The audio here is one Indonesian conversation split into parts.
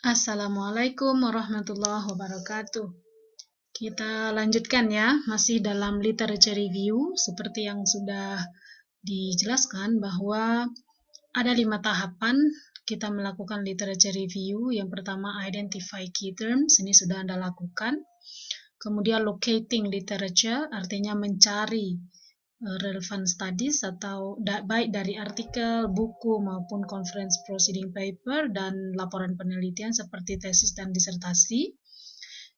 Assalamualaikum warahmatullahi wabarakatuh. Kita lanjutkan ya, masih dalam literature review, seperti yang sudah dijelaskan bahwa ada 5 tahapan kita melakukan literature review. Yang pertama, identify key terms, ini sudah Anda lakukan. Kemudian locating literature, artinya mencari relevant studies atau baik dari artikel, buku maupun conference proceeding paper dan laporan penelitian seperti tesis dan disertasi.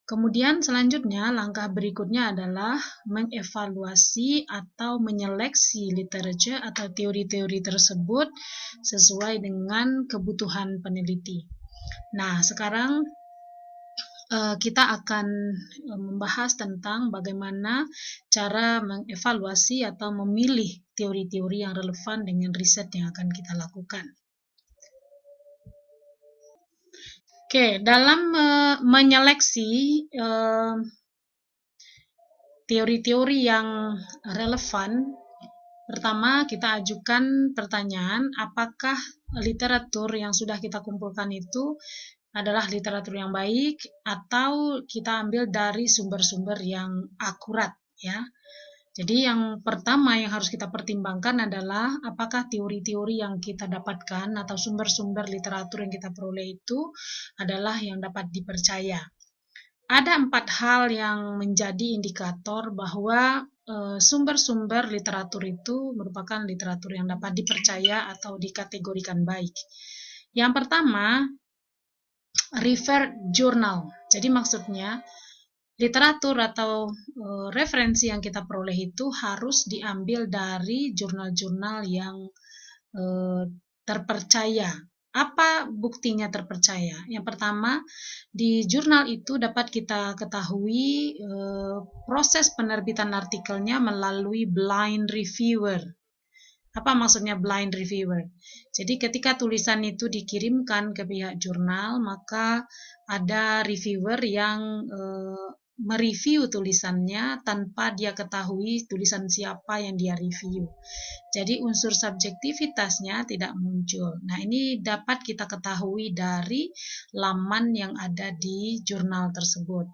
Kemudian selanjutnya langkah berikutnya adalah mengevaluasi atau menyeleksi literature atau teori-teori tersebut sesuai dengan kebutuhan peneliti. Nah, sekarang kita akan membahas tentang bagaimana cara mengevaluasi atau memilih teori-teori yang relevan dengan riset yang akan kita lakukan. Oke, dalam menyeleksi teori-teori yang relevan, pertama kita ajukan pertanyaan, apakah literatur yang sudah kita kumpulkan itu adalah literatur yang baik atau kita ambil dari sumber-sumber yang akurat ya. Jadi yang pertama yang harus kita pertimbangkan adalah apakah teori-teori yang kita dapatkan atau sumber-sumber literatur yang kita peroleh itu adalah yang dapat dipercaya. Ada 4 hal yang menjadi indikator bahwa sumber-sumber literatur itu merupakan literatur yang dapat dipercaya atau dikategorikan baik. Yang pertama, referred journal. Jadi maksudnya literatur atau referensi yang kita peroleh itu harus diambil dari jurnal-jurnal yang terpercaya. Apa buktinya terpercaya? Yang pertama, di jurnal itu dapat kita ketahui proses penerbitan artikelnya melalui blind reviewer. Apa maksudnya blind reviewer? Jadi ketika tulisan itu dikirimkan ke pihak jurnal, maka ada reviewer yang mereview tulisannya tanpa dia ketahui tulisan siapa yang dia review. Jadi unsur subjektivitasnya tidak muncul. Nah, ini dapat kita ketahui dari laman yang ada di jurnal tersebut.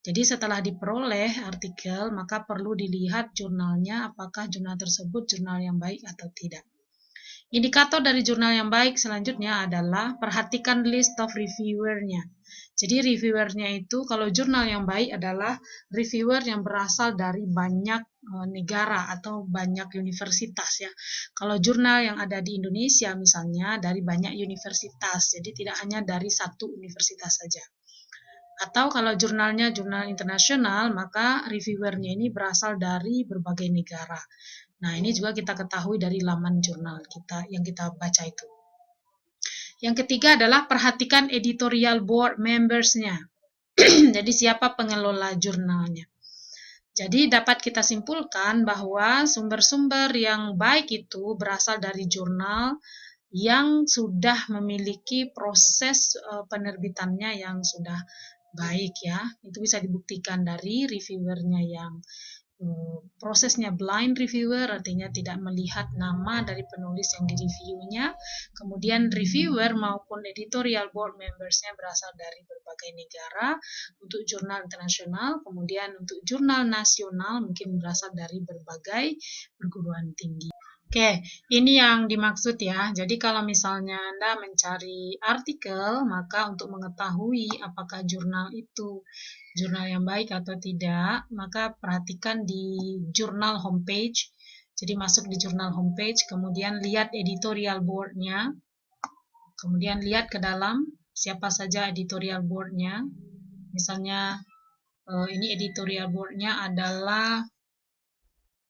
Jadi setelah diperoleh artikel, maka perlu dilihat jurnalnya, apakah jurnal tersebut jurnal yang baik atau tidak. Indikator dari jurnal yang baik selanjutnya adalah perhatikan list of reviewernya. Jadi reviewernya itu, kalau jurnal yang baik adalah reviewer yang berasal dari banyak negara atau banyak universitas ya. Kalau jurnal yang ada di Indonesia misalnya dari banyak universitas, jadi tidak hanya dari satu universitas saja. Atau kalau jurnalnya jurnal internasional, maka reviewernya ini berasal dari berbagai negara. Nah, ini juga kita ketahui dari laman jurnal kita yang kita baca itu. Yang ketiga adalah perhatikan editorial board members-nya. Jadi siapa pengelola jurnalnya. Jadi dapat kita simpulkan bahwa sumber-sumber yang baik itu berasal dari jurnal yang sudah memiliki proses penerbitannya yang sudah baik ya. Itu bisa dibuktikan dari reviewernya yang prosesnya blind reviewer, artinya tidak melihat nama dari penulis yang direviewnya. Kemudian reviewer maupun editorial board members-nya berasal dari berbagai negara. Untuk jurnal internasional, kemudian untuk jurnal nasional mungkin berasal dari berbagai perguruan tinggi. Oke, ini yang dimaksud ya. Jadi kalau misalnya Anda mencari artikel, maka untuk mengetahui apakah jurnal itu jurnal yang baik atau tidak, maka perhatikan di jurnal homepage. Jadi masuk di jurnal homepage, kemudian lihat editorial board-nya, kemudian lihat ke dalam siapa saja editorial board-nya. Misalnya ini editorial board-nya adalah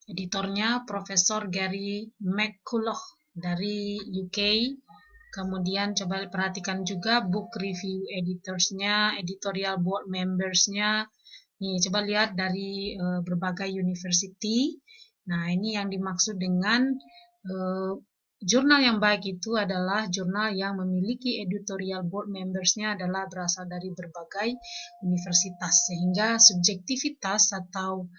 editornya Profesor Gary McCulloch dari UK. Kemudian coba perhatikan juga book review editors-nya, editorial board members-nya. Nih, coba lihat dari berbagai university. Nah, ini yang dimaksud dengan jurnal yang baik itu adalah jurnal yang memiliki editorial board members-nya adalah berasal dari berbagai universitas. Sehingga subjektivitas atau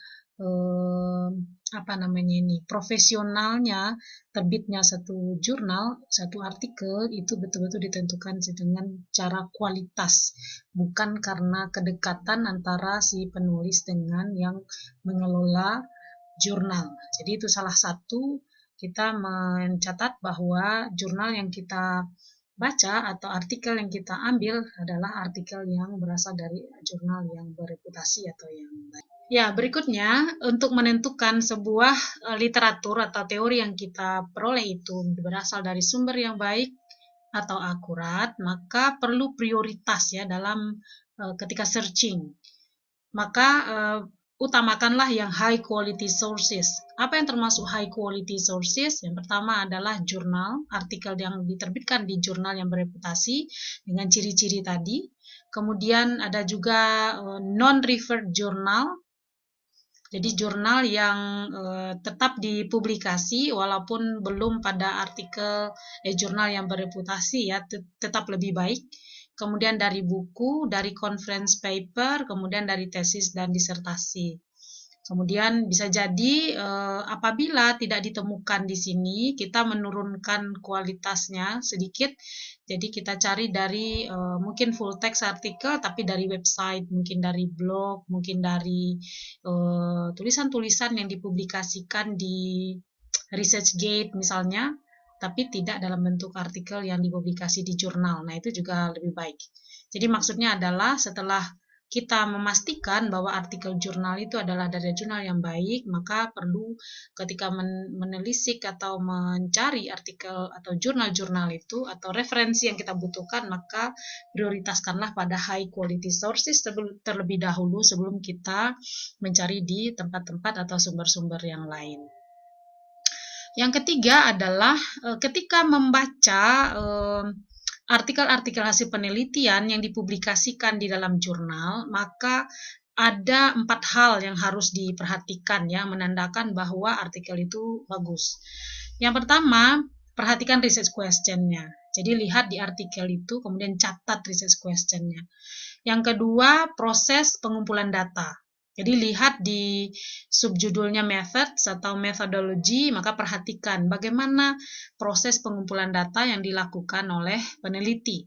profesionalnya terbitnya satu jurnal, satu artikel itu betul-betul ditentukan dengan cara kualitas, bukan karena kedekatan antara si penulis dengan yang mengelola jurnal. Jadi itu salah satu kita mencatat bahwa jurnal yang kita baca atau artikel yang kita ambil adalah artikel yang berasal dari jurnal yang bereputasi atau yang baik. Ya, berikutnya untuk menentukan sebuah literatur atau teori yang kita peroleh itu berasal dari sumber yang baik atau akurat, maka perlu prioritas ya dalam ketika searching. Maka utamakanlah yang high quality sources. Apa yang termasuk high quality sources? Yang pertama adalah jurnal, artikel yang diterbitkan di jurnal yang bereputasi dengan ciri-ciri tadi. Kemudian ada juga non-referred journal. Jadi jurnal yang tetap dipublikasi walaupun belum pada artikel jurnal yang bereputasi ya, tetap lebih baik. Kemudian dari buku, dari conference paper, kemudian dari tesis dan disertasi. Kemudian bisa jadi apabila tidak ditemukan di sini, kita menurunkan kualitasnya sedikit. Jadi kita cari dari mungkin full text artikel, tapi dari website, mungkin dari blog, mungkin dari tulisan-tulisan yang dipublikasikan di ResearchGate misalnya, tapi tidak dalam bentuk artikel yang dipublikasi di jurnal. Nah, itu juga lebih baik. Jadi maksudnya adalah setelah kita memastikan bahwa artikel jurnal itu adalah dari jurnal yang baik, maka perlu ketika menelisik atau mencari artikel atau jurnal-jurnal itu atau referensi yang kita butuhkan, maka prioritaskanlah pada high quality sources terlebih dahulu sebelum kita mencari di tempat-tempat atau sumber-sumber yang lain. Yang ketiga adalah ketika membaca artikel-artikel hasil penelitian yang dipublikasikan di dalam jurnal, maka ada 4 hal yang harus diperhatikan ya, menandakan bahwa artikel itu bagus. Yang pertama, perhatikan research question-nya. Jadi lihat di artikel itu, kemudian catat research question-nya. Yang kedua, proses pengumpulan data. Jadi lihat di subjudulnya methods atau methodology, maka perhatikan bagaimana proses pengumpulan data yang dilakukan oleh peneliti.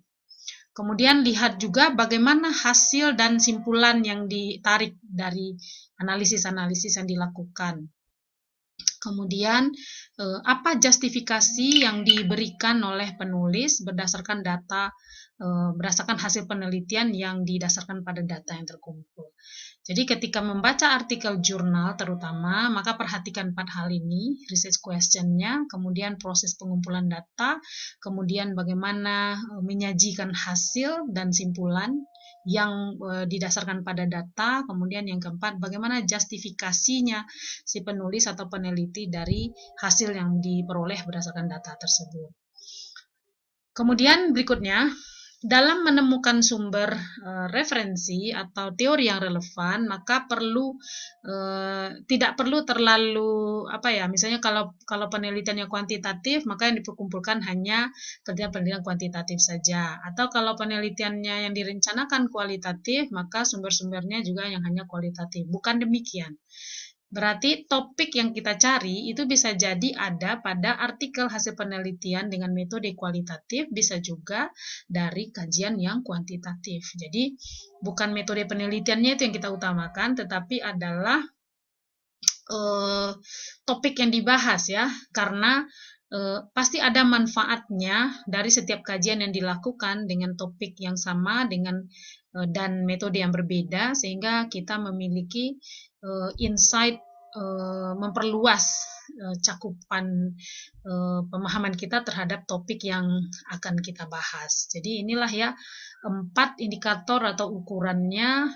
Kemudian lihat juga bagaimana hasil dan simpulan yang ditarik dari analisis-analisis yang dilakukan. Kemudian apa justifikasi yang diberikan oleh penulis berdasarkan data, berdasarkan hasil penelitian yang didasarkan pada data yang terkumpul. Jadi ketika membaca artikel jurnal terutama, maka perhatikan 4 hal ini, research question-nya, kemudian proses pengumpulan data, kemudian bagaimana menyajikan hasil dan simpulan yang didasarkan pada data, kemudian yang keempat, bagaimana justifikasinya si penulis atau peneliti dari hasil yang diperoleh berdasarkan data tersebut. Kemudian berikutnya, dalam menemukan sumber referensi atau teori yang relevan, maka tidak perlu terlalu misalnya kalau penelitiannya kuantitatif, maka yang diperkumpulkan hanya penelitian kuantitatif saja, atau kalau penelitiannya yang direncanakan kualitatif, maka sumber-sumbernya juga yang hanya kualitatif. Bukan demikian. Berarti topik yang kita cari itu bisa jadi ada pada artikel hasil penelitian dengan metode kualitatif, bisa juga dari kajian yang kuantitatif. Jadi bukan metode penelitiannya itu yang kita utamakan, tetapi adalah topik yang dibahas ya, karena pasti ada manfaatnya dari setiap kajian yang dilakukan dengan topik yang sama dan metode yang berbeda, sehingga kita memiliki insight memperluas cakupan pemahaman kita terhadap topik yang akan kita bahas. Jadi inilah ya 4 indikator atau ukurannya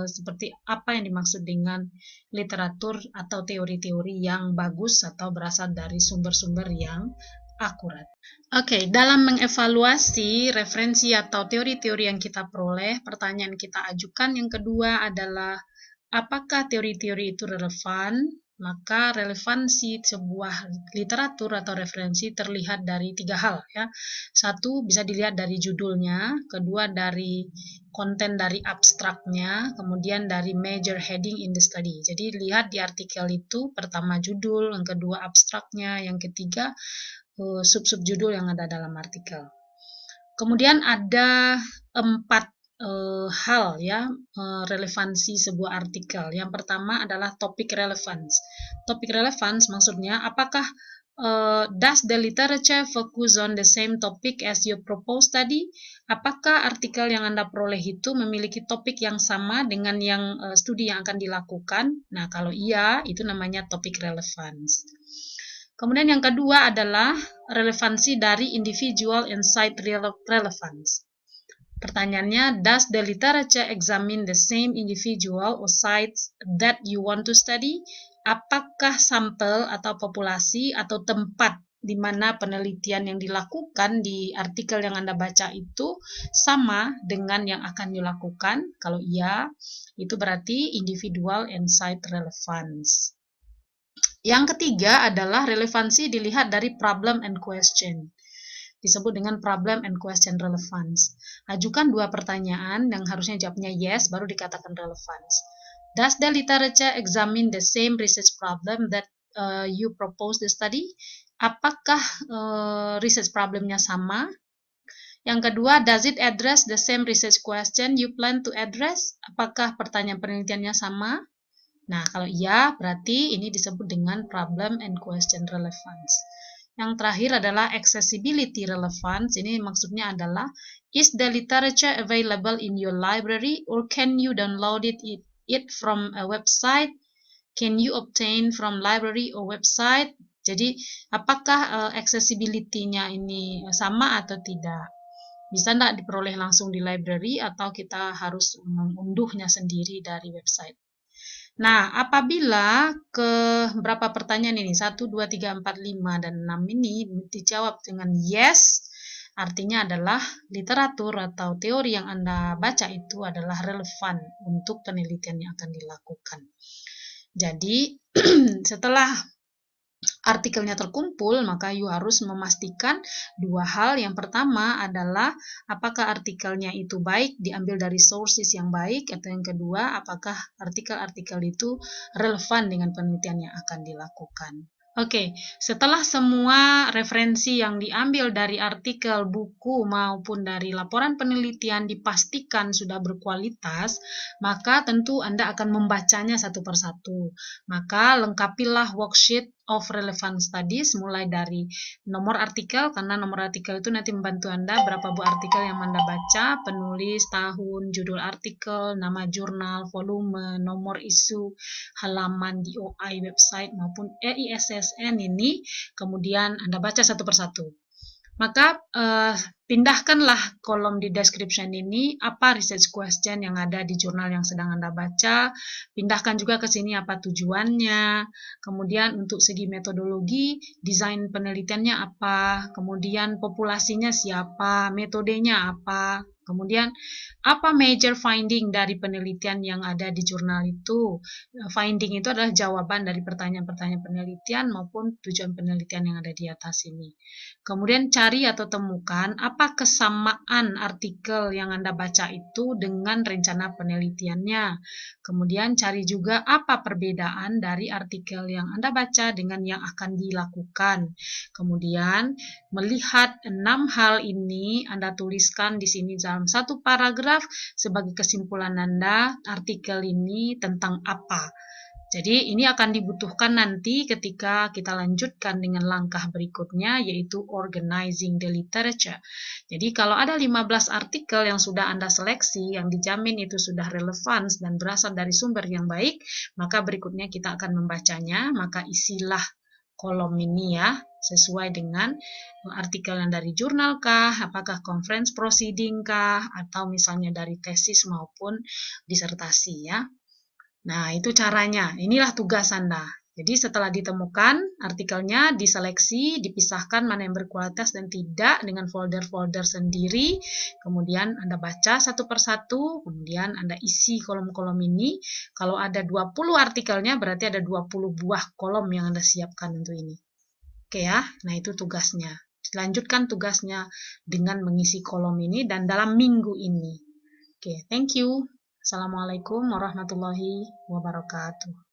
seperti apa yang dimaksud dengan literatur atau teori-teori yang bagus atau berasal dari sumber-sumber yang akurat. Oke, dalam mengevaluasi referensi atau teori-teori yang kita peroleh, pertanyaan kita ajukan yang kedua adalah apakah teori-teori itu relevan Maka relevansi sebuah literatur atau referensi terlihat dari 3 hal ya. Satu, bisa dilihat dari judulnya, kedua dari konten dari abstraknya, kemudian dari major heading in the study. Jadi lihat di artikel itu pertama judul, yang kedua abstraknya, yang ketiga sub-sub judul yang ada dalam artikel. Kemudian ada 4 hal ya relevansi sebuah artikel. Yang pertama adalah topic relevance. Topic relevance maksudnya apakah does the literature focus on the same topic as you propose tadi? Apakah artikel yang Anda peroleh itu memiliki topik yang sama dengan yang studi yang akan dilakukan? Nah, kalau iya, itu namanya topic relevance. Kemudian yang kedua adalah relevansi dari individual and site relevance. Pertanyaannya, does the literature examine the same individual or sites that you want to study? Apakah sampel atau populasi atau tempat di mana penelitian yang dilakukan di artikel yang Anda baca itu sama dengan yang akan dilakukan? Kalau iya, itu berarti individual and site relevance. Yang ketiga adalah relevansi dilihat dari problem and question. Disebut dengan problem and question relevance. Ajukan 2 pertanyaan yang harusnya jawabnya yes, baru dikatakan relevance. Does the literature examine the same research problem that you propose the study? Apakah research problemnya sama? Yang kedua, does it address the same research question you plan to address? Apakah pertanyaan penelitiannya sama? Nah, kalau iya, berarti ini disebut dengan problem and question relevance. Yang terakhir adalah accessibility relevance. Ini maksudnya adalah, is the literature available in your library or can you download it from a website? Can you obtain from library or website? Jadi, apakah accessibility-nya ini sama atau tidak? Bisa tidak diperoleh langsung di library atau kita harus mengunduhnya sendiri dari website? Nah, apabila ke berapa pertanyaan ini, 1, 2, 3, 4, 5, dan 6 ini dijawab dengan yes, artinya adalah literatur atau teori yang Anda baca itu adalah relevan untuk penelitian yang akan dilakukan. Jadi, setelah artikelnya terkumpul, maka you harus memastikan 2 hal. Yang pertama adalah apakah artikelnya itu baik, diambil dari sources yang baik, atau yang kedua, apakah artikel-artikel itu relevan dengan penelitian yang akan dilakukan. Oke, setelah semua referensi yang diambil dari artikel, buku, maupun dari laporan penelitian dipastikan sudah berkualitas, maka tentu Anda akan membacanya satu persatu. Maka lengkapilah worksheet of relevant studies mulai dari nomor artikel, karena nomor artikel itu nanti membantu Anda berapa buku artikel yang Anda baca, penulis, tahun, judul artikel, nama jurnal, volume, nomor isu, halaman DOI website maupun EISSN ini, kemudian Anda baca satu persatu. Maka pindahkanlah kolom di description ini apa research question yang ada di jurnal yang sedang Anda baca, pindahkan juga ke sini apa tujuannya, kemudian untuk segi metodologi, desain penelitiannya apa, kemudian populasinya siapa, metodenya apa, kemudian apa major finding dari penelitian yang ada di jurnal itu. Finding itu adalah jawaban dari pertanyaan-pertanyaan penelitian maupun tujuan penelitian yang ada di atas ini. Kemudian cari atau temukan apa kesamaan artikel yang Anda baca itu dengan rencana penelitiannya. Kemudian cari juga apa perbedaan dari artikel yang Anda baca dengan yang akan dilakukan. Kemudian melihat 6 hal ini Anda tuliskan di sini dalam satu paragraf sebagai kesimpulan Anda, artikel ini tentang apa. Jadi ini akan dibutuhkan nanti ketika kita lanjutkan dengan langkah berikutnya, yaitu organizing the literature. Jadi kalau ada 15 artikel yang sudah Anda seleksi, yang dijamin itu sudah relevan dan berasal dari sumber yang baik, maka berikutnya kita akan membacanya, maka isilah kolom ini ya, sesuai dengan artikel yang dari jurnal kah, apakah conference proceeding kah, atau misalnya dari tesis maupun disertasi ya. Nah, itu caranya. Inilah tugas Anda. Jadi setelah ditemukan artikelnya, diseleksi, dipisahkan mana yang berkualitas dan tidak dengan folder-folder sendiri. Kemudian Anda baca satu persatu, kemudian Anda isi kolom-kolom ini. Kalau ada 20 artikelnya berarti ada 20 buah kolom yang Anda siapkan untuk ini. Oke ya, nah itu tugasnya. Lanjutkan tugasnya dengan mengisi kolom ini dan dalam minggu ini. Oke, thank you. Assalamualaikum warahmatullahi wabarakatuh.